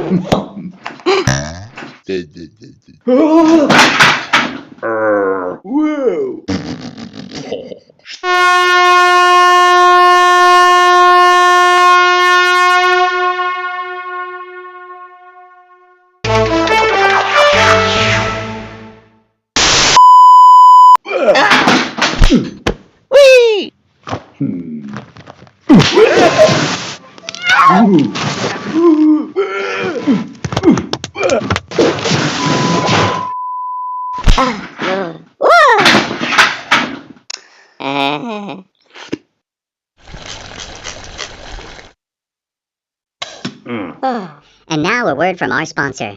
Whoa. Whee! And now a word from our sponsor.